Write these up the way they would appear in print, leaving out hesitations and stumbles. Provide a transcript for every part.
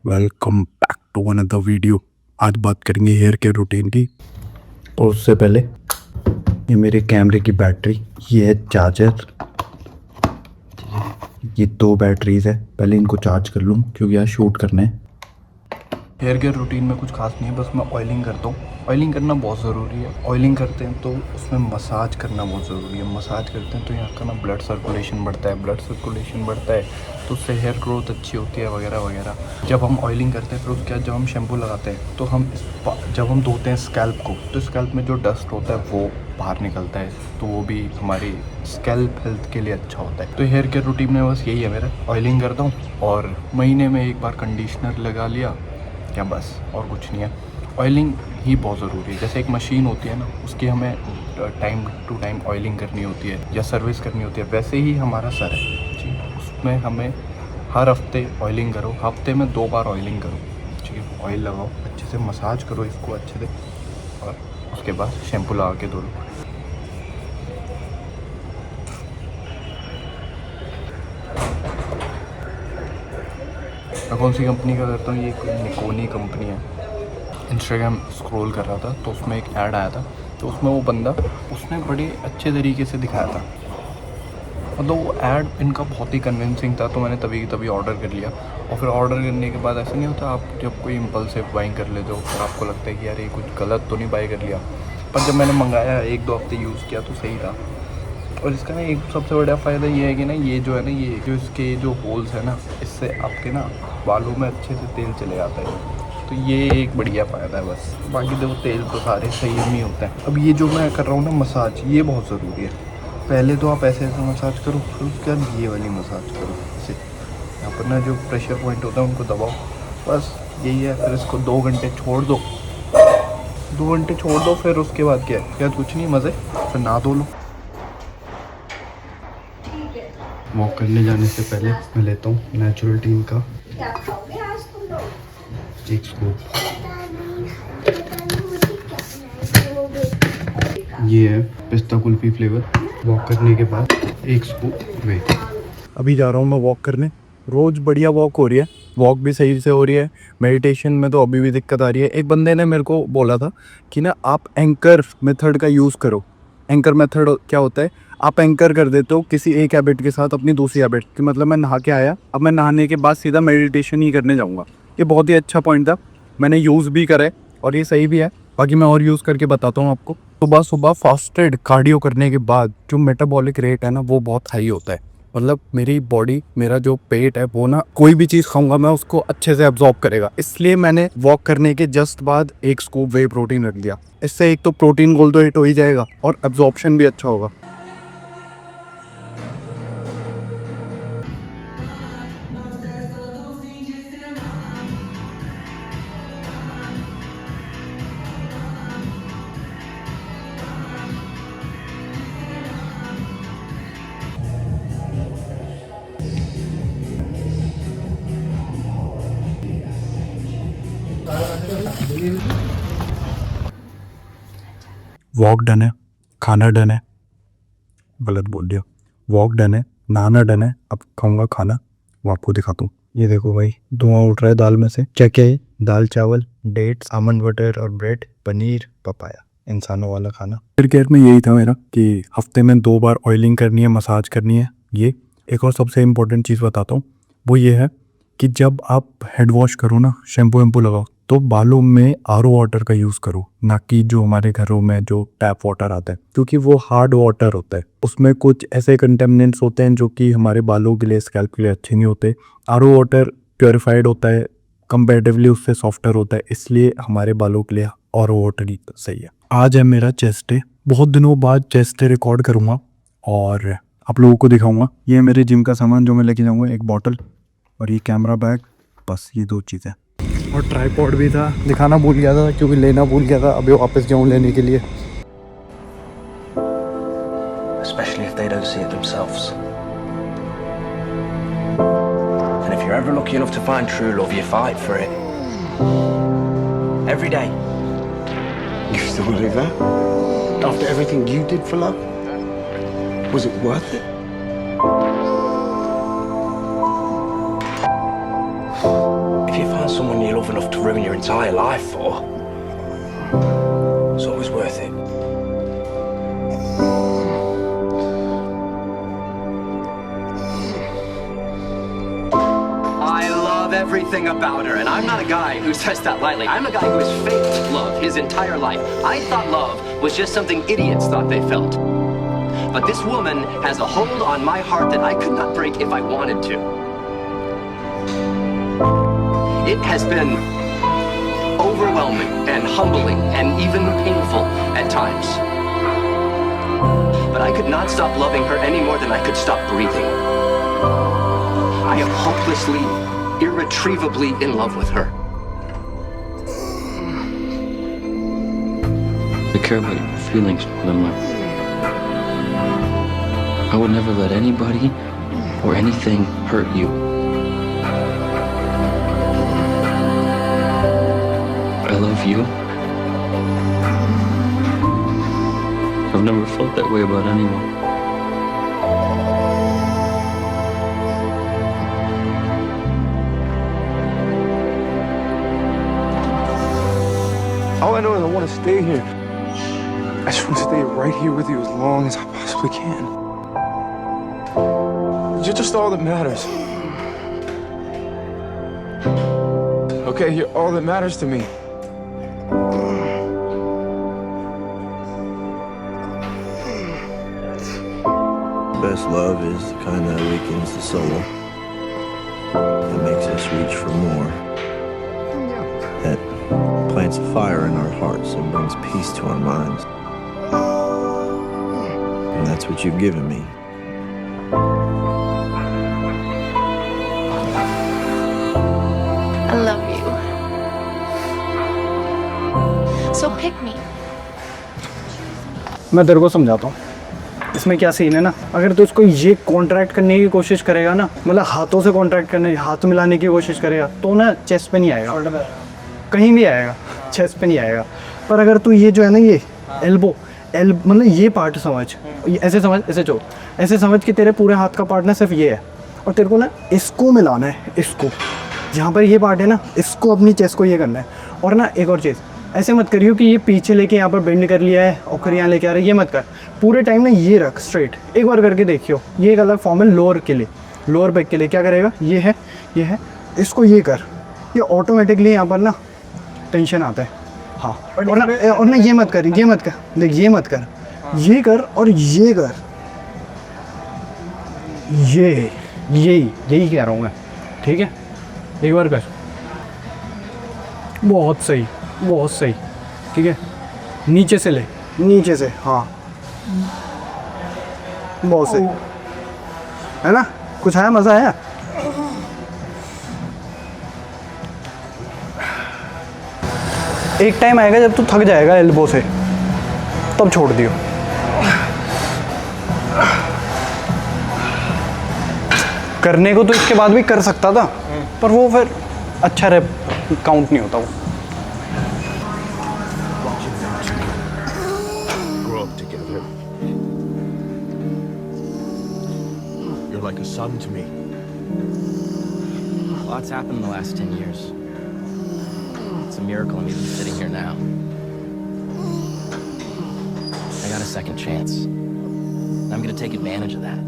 Welcome back to another video. आज बात करेंगे हेयर केयर रूटीन की। और उससे पहले ये मेरे कैमरे की बैटरी, ये है चार्जर, ये 2 बैटरीज है। पहले इनको चार्ज कर लूँ क्योंकि आज शूट करना है। हेयर केयर रूटीन में कुछ खास नहीं है, बस मैं ऑयलिंग करता हूँ। ऑयलिंग करना बहुत ज़रूरी है। ऑयलिंग करते हैं तो उसमें मसाज करना बहुत ज़रूरी है। मसाज करते हैं तो यहाँ का ना ब्लड सर्कुलेशन बढ़ता है। ब्लड सर्कुलेशन बढ़ता है तो उससे हेयर ग्रोथ अच्छी होती है वगैरह वगैरह। जब हम ऑयलिंग करते हैं फिर उसके बाद जब हम शैम्पू लगाते हैं तो जब हम धोते हैं स्कैल्प को तो स्कैल्प में जो डस्ट होता है वो बाहर निकलता है, तो वो भी हमारी स्कैल्प हेल्थ के लिए अच्छा होता है। तो हेयर केयर रूटीन में बस यही है मेरा, ऑयलिंग करता हूँ और महीने में एक बार कंडीशनर लगा लिया, क्या बस, और कुछ नहीं है। ऑयलिंग ही बहुत ज़रूरी है। जैसे एक मशीन होती है ना, उसकी हमें टाइम टू टाइम ऑयलिंग करनी होती है या सर्विस करनी होती है, वैसे ही हमारा सर है जी। उसमें हमें हर हफ्ते ऑयलिंग करो, हफ्ते में 2 बार ऑयलिंग करो, ठीक है। ऑयल लगाओ, अच्छे से मसाज करो इसको अच्छे से, और उसके बाद शैम्पू लगा के धो लो। मैं कौन सी कंपनी का करता हूँ, ये निकोनी कंपनी है। इंस्टाग्राम स्क्रॉल कर रहा था तो उसमें एक ऐड आया था, तो उसमें वो बंदा, उसने बड़े अच्छे तरीके से दिखाया था। मतलब वो ऐड इनका बहुत ही कन्विंसिंग था, तो मैंने तभी ऑर्डर कर लिया। और फिर ऑर्डर करने के बाद ऐसा नहीं होता, आप जब कोई इम्पल्सिव बाइंग कर लेते हो फिर आपको लगता है कि यार ये कुछ गलत तो नहीं बाई कर लिया, पर जब मैंने मंगाया 1-2 हफ्ते यूज़ किया तो सही था। और इसका ना एक सबसे बड़ा फ़ायदा ये है कि ना, ये जो है ना, ये जो इसके जो होल्स है ना, इससे आपके ना बालों में अच्छे से तेल चले जाता है। तो ये एक बढ़िया फ़ायदा है बस। बाकी देखो तेल तो सारे सही ही होता है। अब ये जो मैं कर रहा हूँ ना मसाज, ये बहुत ज़रूरी है। पहले तो आप ऐसे ऐसे मसाज करो, फिर उसके बाद ये वाली मसाज करो ऐसे। यहाँ पर ना जो प्रेशर पॉइंट होता है उनको दबाओ, बस यही है। फिर इसको 2 घंटे छोड़ दो, 2 घंटे छोड़ दो, फिर उसके बाद क्या है, क्या कुछ नहीं, मज़े, फिर नहा धो लो। वॉक करने जाने से पहले मैं लेता हूँ नेचुरल टीन का एक स्कूप। ये है पिस्ता कुल्फी फ्लेवर। वॉक करने के बाद एक स्कूप वे। अभी जा रहा हूँ मैं वॉक करने। रोज़ बढ़िया वॉक हो रही है, वॉक भी सही से हो रही है। मेडिटेशन में तो अभी भी दिक्कत आ रही है। एक बंदे ने मेरे को बोला था कि ना आप एंकर मेथड का यूज़ करो। एंकर मेथड क्या होता है, आप एंकर कर देते हो किसी एक हैबिट के साथ अपनी दूसरी हैबिट कि मतलब मैं नहा के आया, अब मैं नहाने के बाद सीधा मेडिटेशन ही करने जाऊँगा। ये बहुत ही अच्छा पॉइंट था, मैंने यूज़ भी करा है और ये सही भी है। बाकी मैं और यूज़ करके बताता हूँ आपको। सुबह सुबह फास्टेड कार्डियो करने के बाद जो मेटाबॉलिक रेट है ना, वो बहुत हाई होता है। मतलब मेरी बॉडी, मेरा जो पेट है वो ना, कोई भी चीज़ खाऊंगा मैं उसको अच्छे से एब्जॉर्ब करेगा। इसलिए मैंने वॉक करने के जस्ट बाद एक स्कूप वे प्रोटीन रख दिया। इससे एक तो प्रोटीन गोल तो हिट हो ही जाएगा और एब्जॉर्प्शन भी अच्छा होगा। वॉक डन है, खाना डन है, गलत बोल दिया। वॉक डन है, नहाना डन है, अब खाऊंगा खाना, वो आपको दिखाता हूँ। ये देखो भाई, धुआं उठ रहा है दाल में से। क्या क्या है, दाल चावल, डेट्स, आमंड बटर और ब्रेड, पनीर, पपाया, इंसानों वाला खाना। हेयर केयर में यही था मेरा कि हफ्ते में 2 बार ऑयलिंग करनी है, मसाज करनी है। ये एक और सबसे इम्पोर्टेंट चीज़ बताता हूँ, वो ये है कि जब आप हेड वॉश करो ना, शैम्पू वैम्पू लगाओ, तो बालों में आरओ वाटर का यूज़ करो, ना कि जो हमारे घरों में जो टैप वाटर आता है, क्योंकि वो हार्ड वाटर होता है। उसमें कुछ ऐसे कंटेमिनेंट्स होते हैं जो कि हमारे बालों के लिए, स्कैल्प के लिए अच्छे नहीं होते। आरओ वाटर प्योरीफाइड होता है, कंपैरेटिवली उससे सॉफ्टर होता है, इसलिए हमारे बालों के लिए आरओ वाटर ही सही है। आज है मेरा चेस्ट डे, बहुत दिनों बाद चेस्ट डे रिकॉर्ड करूँगा और आप लोगों को दिखाऊंगा। ये मेरे जिम का सामान जो मैं लेके जाऊँगा, एक बॉटल और ये कैमरा बैग, बस ये 2 चीज़ें। और ट्राइपॉड भी था, दिखाना भूल गया था क्योंकि लेना भूल गया था। अभी वापस जाऊँ लेने के लिए। Especially if they don't see it themselves. And if you're ever lucky enough to find true love, you fight for it. Every day. You still believe that? After everything you did for love? Was it worth it? If you find someone you love enough to ruin your entire life for, it's always worth it. I love everything about her, and I'm not a guy who says that lightly. I'm a guy who has faked love his entire life. I thought love was just something idiots thought they felt. But this woman has a hold on my heart that I could not break if I wanted to. It has been overwhelming and humbling and even painful at times. But I could not stop loving her any more than I could stop breathing. I am hopelessly, irretrievably in love with her. I care about your feelings more than mine. I would never let anybody or anything hurt you. I love you. I've never felt that way about anyone. All I know is I want to stay here. I just want to stay right here with you as long as I possibly can. You're just all that matters. Okay, you're all that matters to me. Best love is the kind that awakens the soul, that makes us reach for more, that plants a fire in our hearts and brings peace to our minds. And that's what you've given me. I love you. So pick me. मैं तेरे को समझाता हूँ इसमें क्या scene है ना। अगर तू इसको ये कॉन्ट्रैक्ट करने की कोशिश करेगा ना, मतलब हाथों से कॉन्ट्रैक्ट करने, हाथ मिलाने की कोशिश करेगा, तो ना चेस्ट पे नहीं आएगा, कहीं भी आएगा, चेस्ट पे नहीं आएगा। पर अगर तू ये जो है ना, ये एल्बो मतलब ये पार्ट समझ, ऐसे समझ, ऐसे समझ कि तेरे पूरे हाथ का पार्ट ना सिर्फ ये है, और तेरे को ना इसको मिलाना है, इसको जहाँ पर ये पार्ट है ना, इसको अपनी चेस्ट को ये करना है। और ना एक और चीज़, ऐसे मत करियो कि ये पीछे लेके यहाँ पर बेंड कर लिया है और फिर यहाँ लेके आ रहा है, ये मत कर। पूरे टाइम ना ये रख स्ट्रेट, एक बार करके देखियो। ये एक अलग फॉर्म है लोअर के लिए, लोअर बैक के लिए क्या करेगा, ये है, इसको ये कर, ये ऑटोमेटिकली यहाँ पर ना टेंशन आता है। हाँ, और ना ये मत कर, देख ये मत कर, ये कर और ये कर, यही कह रहा हूँ मैं, ठीक है। एक बार कर, बहुत सही, ठीक है। नीचे से ले, नीचे से, हाँ बहुत सही है ना। कुछ आया, मज़ा आया। एक टाइम आएगा जब तू थक जाएगा एल्बो से, तब छोड़ दियो। करने को तो इसके बाद भी कर सकता था, पर वो फिर अच्छा रैप काउंट नहीं होता वो। Grow up together. You're like a son to me. Lots happened in the last 10 years. It's a miracle I'm even sitting here now. I got a second chance. I'm gonna take advantage of that.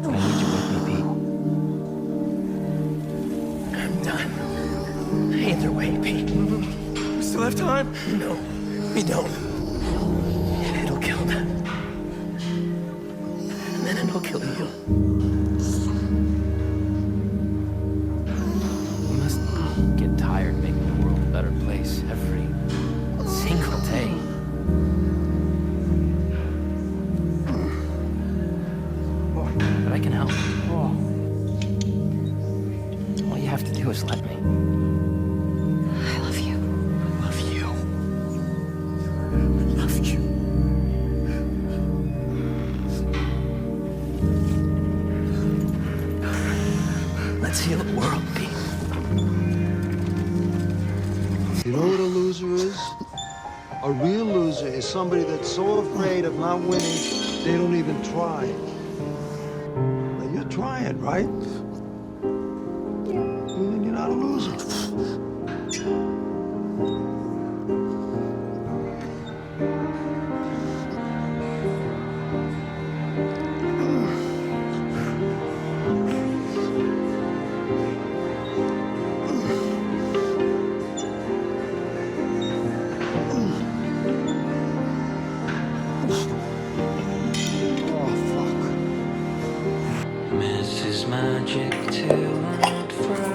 I need you with me, Pete. I'm done. Either way, Pete. We still have time? No, we don't. It'll kill them. And then it'll kill you. We must get tired making the world a better place every single day. But I can help. All you have to do is let me. I love you. Love you. Love you. Let's heal the world, Pete. You know what a loser is? A real loser is somebody that's so afraid of not winning, they don't even try. Now you're trying, right? Well, then you're loser. Mrs. Magic to and fro.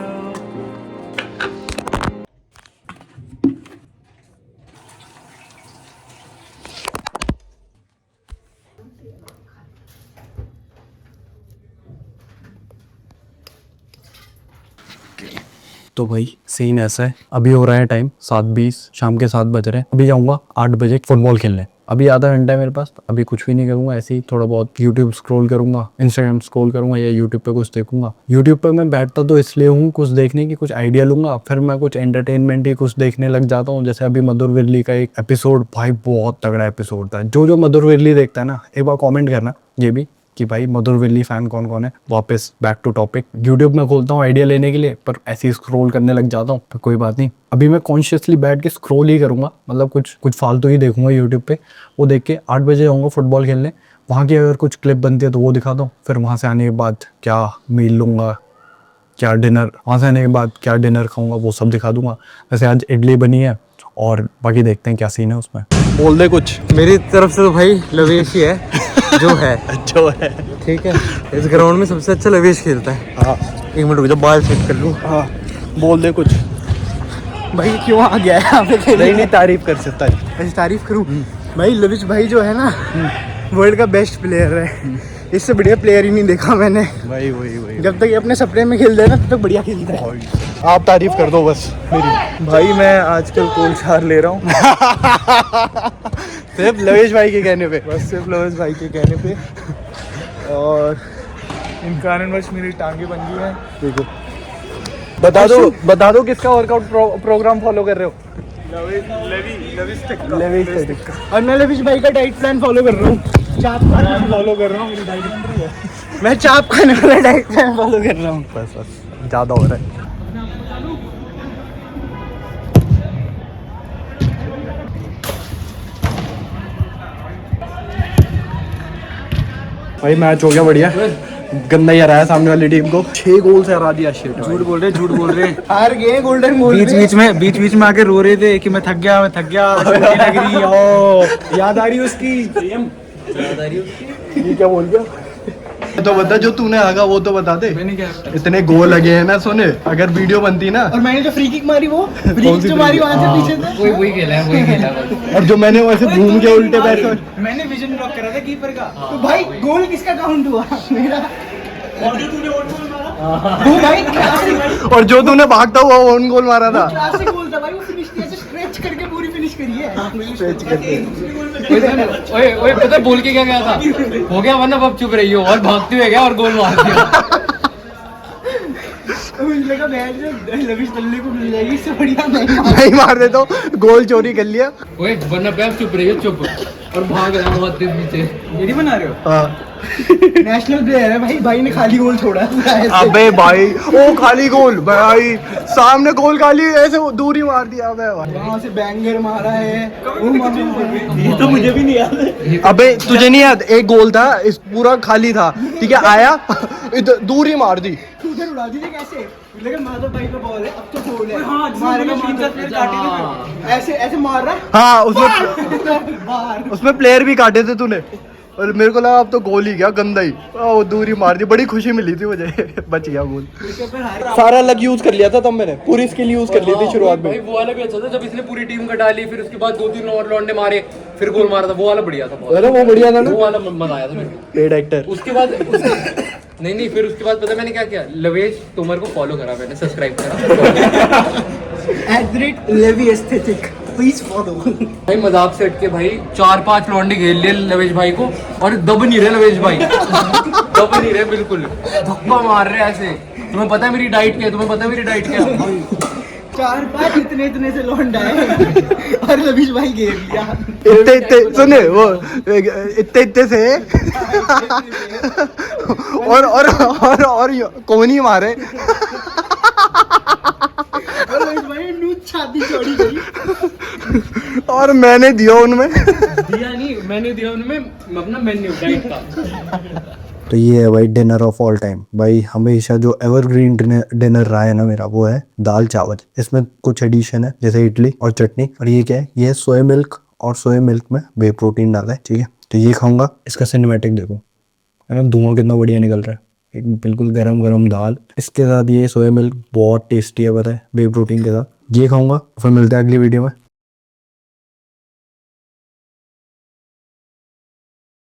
तो भाई scene ऐसा है, अभी हो रहा है time 7:20, शाम के 7 बज रहे हैं। अभी जाऊंगा 8 बजे फुटबॉल खेलने। अभी आधा घंटा है मेरे पास, अभी कुछ भी नहीं करूंगा, ऐसे ही थोड़ा बहुत यूट्यूब स्क्रॉल करूंगा, इंस्टाग्राम स्क्रॉल करूंगा या यूट्यूब पे कुछ देखूंगा। यूट्यूब पे मैं बैठता तो इसलिए हूँ कुछ देखने की, कुछ आइडिया लूंगा, फिर मैं कुछ एंटरटेनमेंट ही कुछ देखने लग जाता हूँ। जैसे अभी मधुर विरली का एक एपिसोड, भाई बहुत तगड़ा एपिसोड था। जो मधुर विरली देखता है ना, एक बार कॉमेंट करना ये भी कि भाई मधुर विरली फैन कौन कौन है। वापस बैक टू टॉपिक, यूट्यूब में खोलता हूँ आइडिया लेने के लिए, पर ऐसे ही स्क्रॉल करने लग जाता हूँ। तो कोई बात नहीं, अभी मैं कॉन्शियसली बैठ के स्क्रॉल ही करूंगा, मतलब कुछ फालतू ही देखूंगा यूट्यूब पे। वो देख के 8 बजे जाऊंगा फुटबॉल खेलने। वहाँ की अगर कुछ क्लिप बनती है तो वो दिखा दूँ। फिर वहाँ से आने के बाद क्या मील लूँगा, क्या डिनर, वहाँ से आने के बाद क्या डिनर खाऊंगा, वो सब दिखा दूंगा। वैसे आज इडली बनी है और बाकी देखते हैं क्या सीन है उसमें। बोल दे कुछ। मेरी तरफ से तो भाई लवेश ही है जो है ठीक है। इस ग्राउंड में सबसे अच्छा लवेश खेलता है। हाँ 1 मिनट रुक जा, बाल सेट कर लूँ। हाँ बोल दे कुछ भाई क्यों आ गया है यहाँ पे? नहीं तारीफ कर सकता है। ऐसी तारीफ करूँ भाई? लवेश भाई जो है ना, वर्ल्ड का बेस्ट प्लेयर है। इससे बढ़िया प्लेयर ही नहीं देखा मैंने। वही जब तक ये अपने सपने में खेलते हैं ना, तब तक बढ़िया खेलता है। आप तारीफ कर दो बस मेरी। भाई मैं आजकल कोलछार ले रहा हूँ सिर्फ लवेश भाई के कहने पे, बस सिर्फ लवेश भाई के कहने पे। और इन कारणवश मेरी टांगे बन गई हैं। देखो बता दो किसका वर्कआउट प्रोग्राम फॉलो कर रहे हो? लवेश और मैं लवेश भाई का डाइट प्लान फॉलो कर रहा हूँ। चाप खाना फॉलो कर रहा हूँ, मेरी डाइट बन रही है। मैं चाप खाने वाला डाइट प्लान फॉलो कर रहा हूँ। बस ज़्यादा हो रहा है। भाई मैच हो गया बढ़िया, गंदा ही हराया सामने वाली टीम को, 6 गोल से हरा दिया। झूठ बोल रहे हार गए गोल्डन गोल। बीच में आके रो रहे थे कि मैं थक गया लग रही। ओ याद आ रही उसकी, याद आ रही उसकी। ये क्या बोल गया? तो बता, जो तूने आगा वो तो बता दे। मैंने क्या? इतने गोल लगे हैं ना सोने, अगर वीडियो बनती ना। और मैंने जो फ्री किक मारी, वो फ्री किक जो मारी वहां से पीछे से, वही खेला। और जो मैंने वैसे घूम के उल्टे पैसे, मैंने विजन ब्लॉक करा था कीपर का। तो भाई गोल किसका काउंट हुआ? मेरा। और जो तूने ओन गोल मारा, वो भाई क्लासिक। और जो तूने भागता हुआ ओन गोल मारा था, क्लासिक गोल था भाई। वो फिनिश किया, स्ट्रेच करके पूरी फिनिश करी है। स्ट्रेच करके। ओए पता बोल के क्या गया था? हो गया वरना अब चुप रही हो, और भागते हुए गया और गोल मार दिया। लविश तल्ले को मिल जाएगी, इससे बढ़िया नहीं मार देता हूँ, गोल चोरी कर लिया। ओए वरना पे आप चुप रही हो, चुप, और भाग रहा हूँ बहुत तेज पीछे। ये नहीं बना रहे हो? हाँ नेशनल प्लेयर है भाई। भाई ने खाली गोल छोड़ा। अबे भाई ओ खाली गोल भाई, सामने गोल खाली, ऐसे दूरी मार दिया। अबे वहाँ से बैंगर मारा है। ये तो मुझे भी नहीं याद। अबे तुझे नहीं याद? एक गोल था, इस पूरा खाली था, ठीक है, आया दूरी मार दी। उधर उड़ा दी कैसे? लेकिन माधव भाई का बॉल है, अब तो गोल है। हाँ, ऐसे ऐसे मार रहा है। हाँ उसमें प्लेयर भी काटे थे तूने, और मेरे को लगा अब तो गोल ही गया, गंदा ही। वो दूरी मार दी, बड़ी खुशी मिली थी मुझे। बच गया गोल। सारा लग यूज कर लिया था तब मैंने, पूरी स्किल यूज कर ली थी शुरुआत में। भाई वो वाला भी अच्छा था, जब इसने पूरी टीम का डाली, फिर उसके बाद 2-3 और लौंडे मारे, फिर गोल मारा था। वो वाला बढ़िया था। अरे वो बढ़िया था ना, वो वाला मजा आया था मेरे को। Paid actor. उसके बाद नहीं फिर उसके बाद पता मैंने क्या किया? लवेश तोमर को फॉलो करा मैंने, सब्सक्राइब करा। @Levi Aesthetic please follow. भाई मजाक से हट के भाई 4-5 लौंडे घेर लिए लवेश भाई को, और दब नहीं रहे लवेश भाई। दब नहीं रहे बिल्कुल, धक्का मार रहे ऐसे। तुम्हें पता है मेरी डाइट क्या है? तुम्हें पता है मेरी डाइट क्या है? 4-5 इतने से लौंडा है, और लविश भाई घेर लिया। इतने सुने वो इतने से और कौन ही मारे। और मैंने दिया उनमें। दिया नहीं, मैंने दिया उनमें अपना मेन्यू डाइट का। तो ये है भाई डिनर ऑफ ऑल टाइम। भाई हमेशा जो एवरग्रीन डिनर रहा है ना मेरा, वो है दाल चावल। इसमें कुछ एडिशन है जैसे इडली और चटनी। और ये क्या है, ये है सोया मिल्क, और सोया मिल्क में वे प्रोटीन डाला है, ठीक है। तो ये खाऊंगा। इसका सिनेमैटिक देखो, है ना, धुआं कितना बढ़िया निकल रहा है, एक बिल्कुल गरम गरम दाल। इसके साथ ये सोया मिल्क बहुत टेस्टी है, पता है, वे प्रोटीन के साथ। ये खाऊंगा। फिर मिलते हैं अगली वीडियो में।